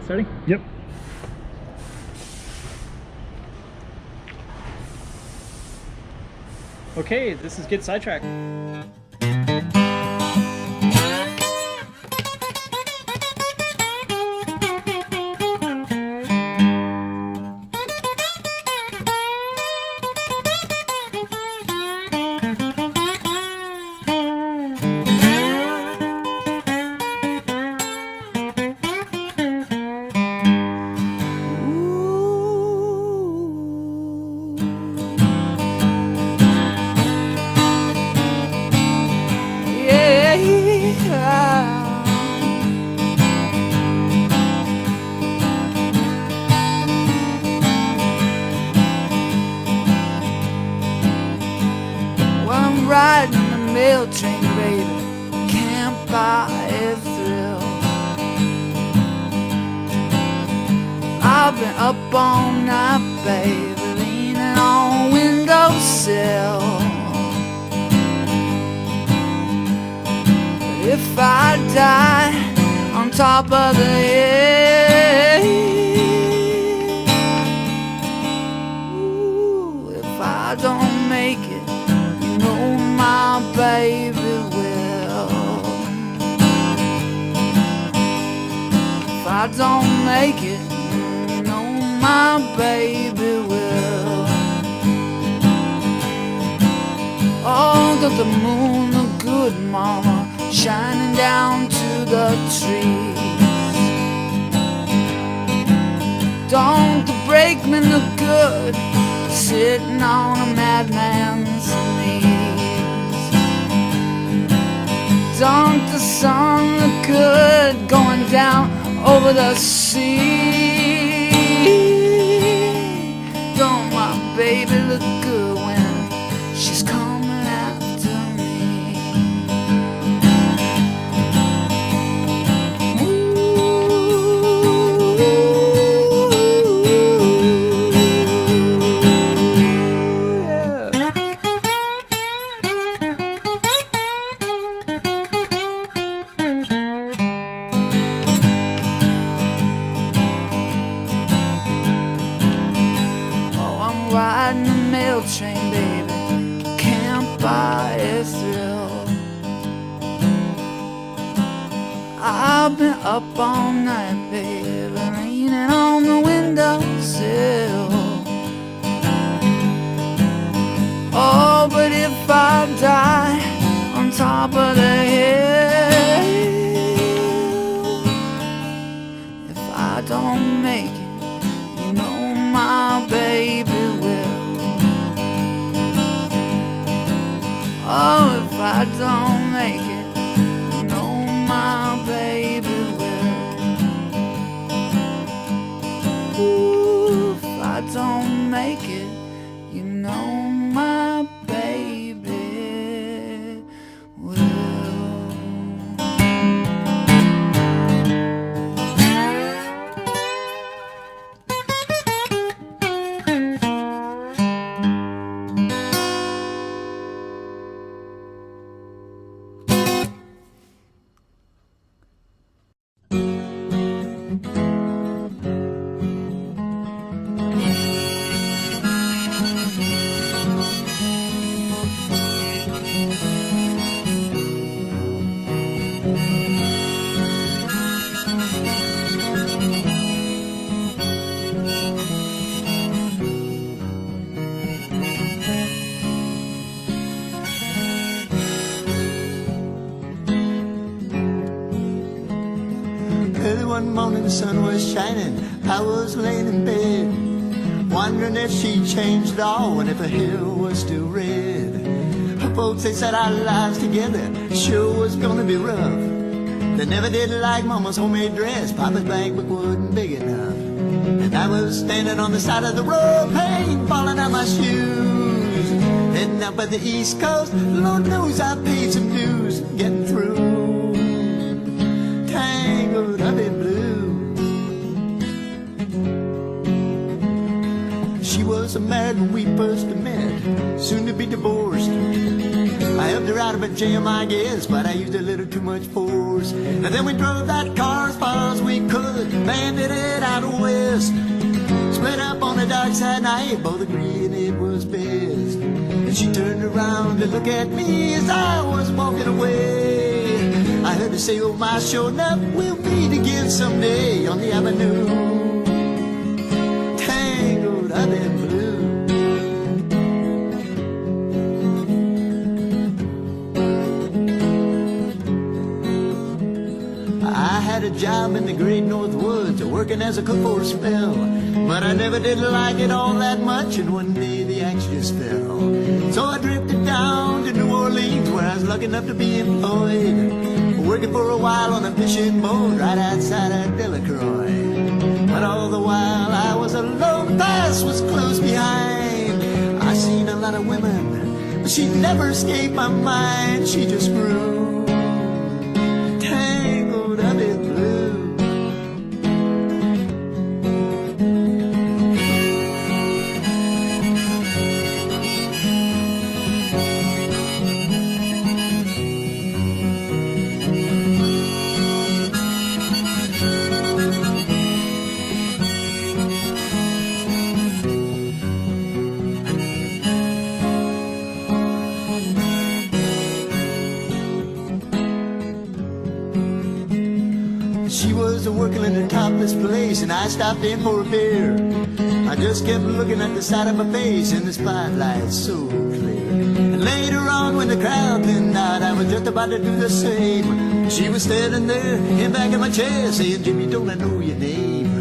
Starting? Yep. Okay, this is Get Sidetracked. Riding the mail train, baby, can't buy a thrill. I've been up all night, baby, leaning on a windowsill. But if I die on top of the hill, ooh, if I don't make it, my baby will. If I don't make it, no, my baby will. Oh, got the moon look good, mama, shining down to the trees. Don't the brakeman look good, sitting on a madman's knee? Don't the sun look good going down over the sea? Don't my baby look good when she's coming after me? Riding the mail train, baby, can't buy a thrill. I've been up all night, baby, leaning on the windowsill. Oh, but if I die on top of the hill, if I don't make it, you know my baby will. Oh, if I don't make it, you know my baby will. Ooh, if I don't make it, you know my baby will. Early one morning the sun was shining, I was laying in bed, wondering if she changed at all and if her hair was still red. Her folks, they said our lives together sure was gonna be rough. They never did like Mama's homemade dress, Papa's bank book wasn't big enough. And I was standing on the side of the road, pain falling out my shoes. Heading up at the East Coast, Lord knows I paid some dues getting through. Tangled up in blue. She was married when we first met, soon to be divorced. I helped her out of a jam, I guess, but I used a little too much force. And then we drove that car as far as we could, landed it out west. Split up on the dark side night, both agreeing it was best. And she turned around to look at me as I was walking away. I heard her say, oh my, sure enough, we'll meet again someday on the avenue. Tangled up in blue. I had a job in the great North Woods, working as a cook for a spell. But I never did like it all that much, and one day the axe just fell. So I drifted down to New Orleans, where I was lucky enough to be employed, working for a while on a fishing boat right outside of Delacroix. But all the while I was alone, the past was close behind. I seen a lot of women, but she never escaped my mind. She just grew tangled up in blue. She was working in a topless place, and I stopped in for a beer. I just kept looking at the side of her face in the spotlight so clear. And later on, when the crowd thinned out, I was just about to do the same. She was standing there in back of my chair saying, Jimmy, don't I know your name?